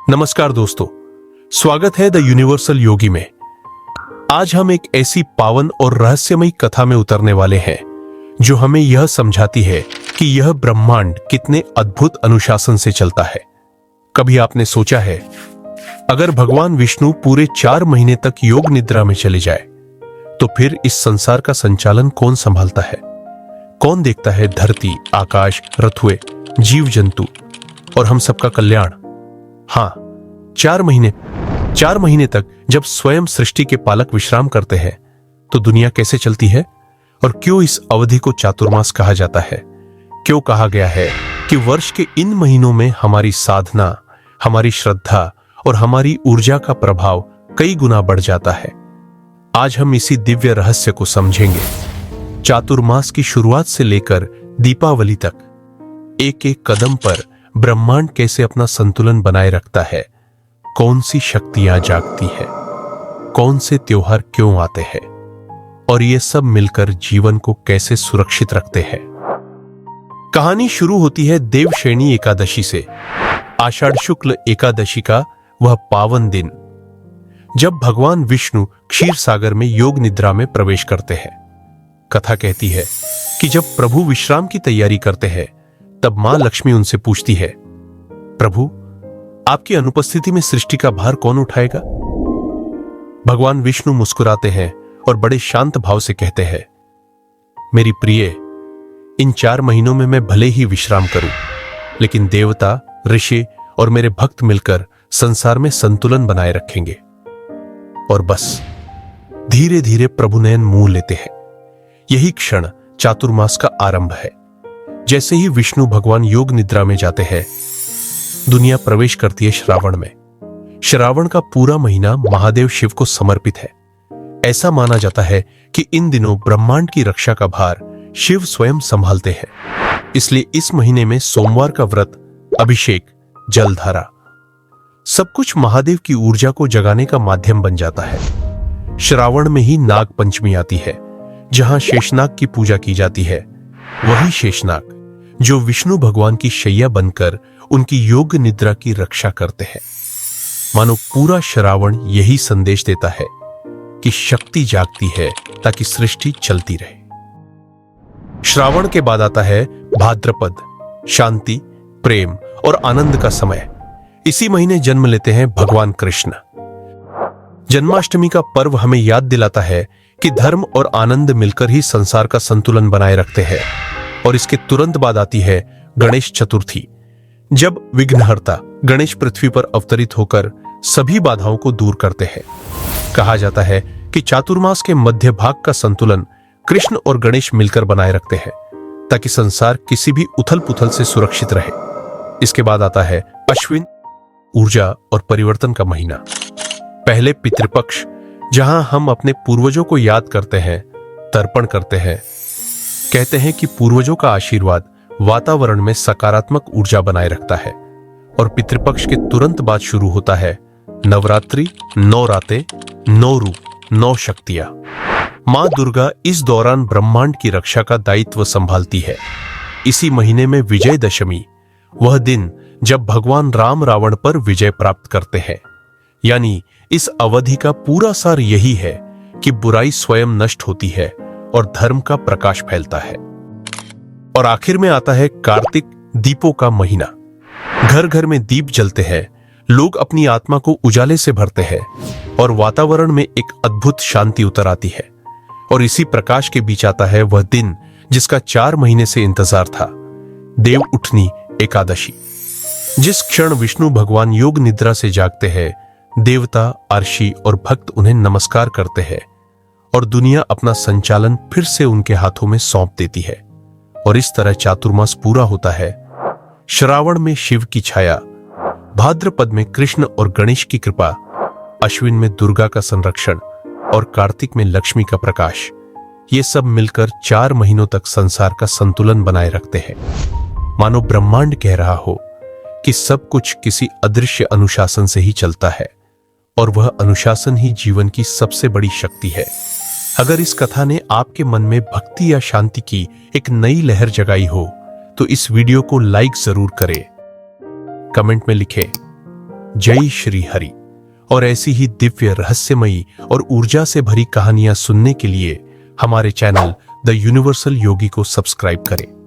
नमस्कार दोस्तों, स्वागत है द यूनिवर्सल योगी में। आज हम एक ऐसी पावन और रहस्यमयी कथा में उतरने वाले हैं जो हमें यह समझाती है कि यह ब्रह्मांड कितने अद्भुत अनुशासन से चलता है। कभी आपने सोचा है, अगर भगवान विष्णु पूरे 4 महीने तक योग निद्रा में चले जाए तो फिर इस संसार का संचालन कौन संभालता है? कौन देखता है धरती, आकाश, रथुए, जीव जंतु और हम सबका कल्याण? हाँ, 4 महीने तक जब स्वयं सृष्टि के पालक विश्राम करते हैं तो दुनिया कैसे चलती है? और क्यों इस अवधि को चातुर्मास कहा जाता है? क्यों कहा गया है कि वर्ष के इन महीनों में हमारी साधना, हमारी श्रद्धा और हमारी ऊर्जा का प्रभाव कई गुना बढ़ जाता है? आज हम इसी दिव्य रहस्य को समझेंगे। चातुर्मास की शुरुआत से लेकर दीपावली तक एक एक कदम पर ब्रह्मांड कैसे अपना संतुलन बनाए रखता है, कौन सी शक्तियां जागती है, कौन से त्योहार क्यों आते हैं और ये सब मिलकर जीवन को कैसे सुरक्षित रखते हैं। कहानी शुरू होती है देवशयनी एकादशी से, आषाढ़ शुक्ल एकादशी का वह पावन दिन जब भगवान विष्णु क्षीर सागर में योग निद्रा में प्रवेश करते हैं। कथा कहती है कि जब प्रभु विश्राम की तैयारी करते हैं तब मां लक्ष्मी उनसे पूछती है, प्रभु, आपकी अनुपस्थिति में सृष्टि का भार कौन उठाएगा? भगवान विष्णु मुस्कुराते हैं और बड़े शांत भाव से कहते हैं, मेरी प्रिय, इन 4 महीनों में मैं भले ही विश्राम करूं, लेकिन देवता, ऋषि और मेरे भक्त मिलकर संसार में संतुलन बनाए रखेंगे। और बस धीरे धीरे प्रभु नयन मुंह लेते हैं। यही क्षण चातुर्मास का आरंभ है। जैसे ही विष्णु भगवान योग निद्रा में जाते हैं, दुनिया प्रवेश करती है श्रावण में। श्रावण का पूरा महीना महादेव शिव को समर्पित है। ऐसा माना जाता है कि इन दिनों ब्रह्मांड की रक्षा का भार शिव स्वयं संभालते हैं। इसलिए इस महीने में सोमवार का व्रत, अभिषेक, जलधारा सब कुछ महादेव की ऊर्जा को जगाने का माध्यम बन जाता है। श्रावण में ही नाग पंचमी आती है, जहां शेषनाग की पूजा की जाती है। वही शेषनाग जो विष्णु भगवान की शैया बनकर उनकी योग निद्रा की रक्षा करते हैं। मानो पूरा श्रावण यही संदेश देता है कि शक्ति जागती है ताकि सृष्टि चलती रहे। श्रावण के बाद आता है भाद्रपद, शांति, प्रेम और आनंद का समय। इसी महीने जन्म लेते हैं भगवान कृष्ण। जन्माष्टमी का पर्व हमें याद दिलाता है कि धर्म और आनंद मिलकर ही संसार का संतुलन बनाए रखते हैं। और इसके तुरंत बाद आती है गणेश चतुर्थी, जब विघ्नहर्ता गणेश पृथ्वी पर अवतरित होकर सभी बाधाओं को दूर करते हैं। कहा जाता है कि चातुर्मास के मध्य भाग का संतुलन कृष्ण और गणेश मिलकर बनाए रखते हैं ताकि संसार किसी भी उथल पुथल से सुरक्षित रहे। इसके बाद आता है अश्विन, ऊर्जा और परिवर्तन का महीना। पहले पितृपक्ष, जहां हम अपने पूर्वजों को याद करते हैं, तर्पण करते हैं। कहते हैं कि पूर्वजों का आशीर्वाद वातावरण में सकारात्मक ऊर्जा बनाए रखता है। और पितृपक्ष के तुरंत बाद शुरू होता है नवरात्रि, 9 रातें, 9 रूप, 9 शक्तियां। मां दुर्गा इस दौरान ब्रह्मांड की रक्षा का दायित्व संभालती है। इसी महीने में विजयदशमी, वह दिन जब भगवान राम रावण पर विजय प्राप्त करते हैं। यानी इस अवधि का पूरा सार यही है कि बुराई स्वयं नष्ट होती है और धर्म का प्रकाश फैलता है। और आखिर में आता है कार्तिक, दीपों का महीना। घर घर में दीप जलते हैं, लोग अपनी आत्मा को उजाले से भरते हैं और वातावरण में एक अद्भुत शांति उतर आती है। और इसी प्रकाश के बीच आता है वह दिन जिसका 4 महीने से इंतजार था, देव उठनी एकादशी। जिस क्षण विष्णु भगवान योग निद्रा से जागते हैं, देवता, अर्षि और भक्त उन्हें नमस्कार करते हैं और दुनिया अपना संचालन फिर से उनके हाथों में सौंप देती है। और इस तरह चातुर्मास पूरा होता है। श्रावण में शिव की छाया, भाद्रपद में कृष्ण और गणेश की कृपा, अश्विन में दुर्गा का संरक्षण और कार्तिक में लक्ष्मी का प्रकाश। ये सब मिलकर 4 महीनों तक संसार का संतुलन बनाए रखते हैं। मानो ब्रह्मांड कह रहा हो कि सब कुछ किसी अदृश्य अनुशासन से ही चलता है और वह अनुशासन ही जीवन की सबसे बड़ी शक्ति है। अगर इस कथा ने आपके मन में भक्ति या शांति की एक नई लहर जगाई हो तो इस वीडियो को लाइक जरूर करें, कमेंट में लिखें जय श्री हरि। और ऐसी ही दिव्य, रहस्यमयी और ऊर्जा से भरी कहानियां सुनने के लिए हमारे चैनल द यूनिवर्सल योगी को सब्सक्राइब करें।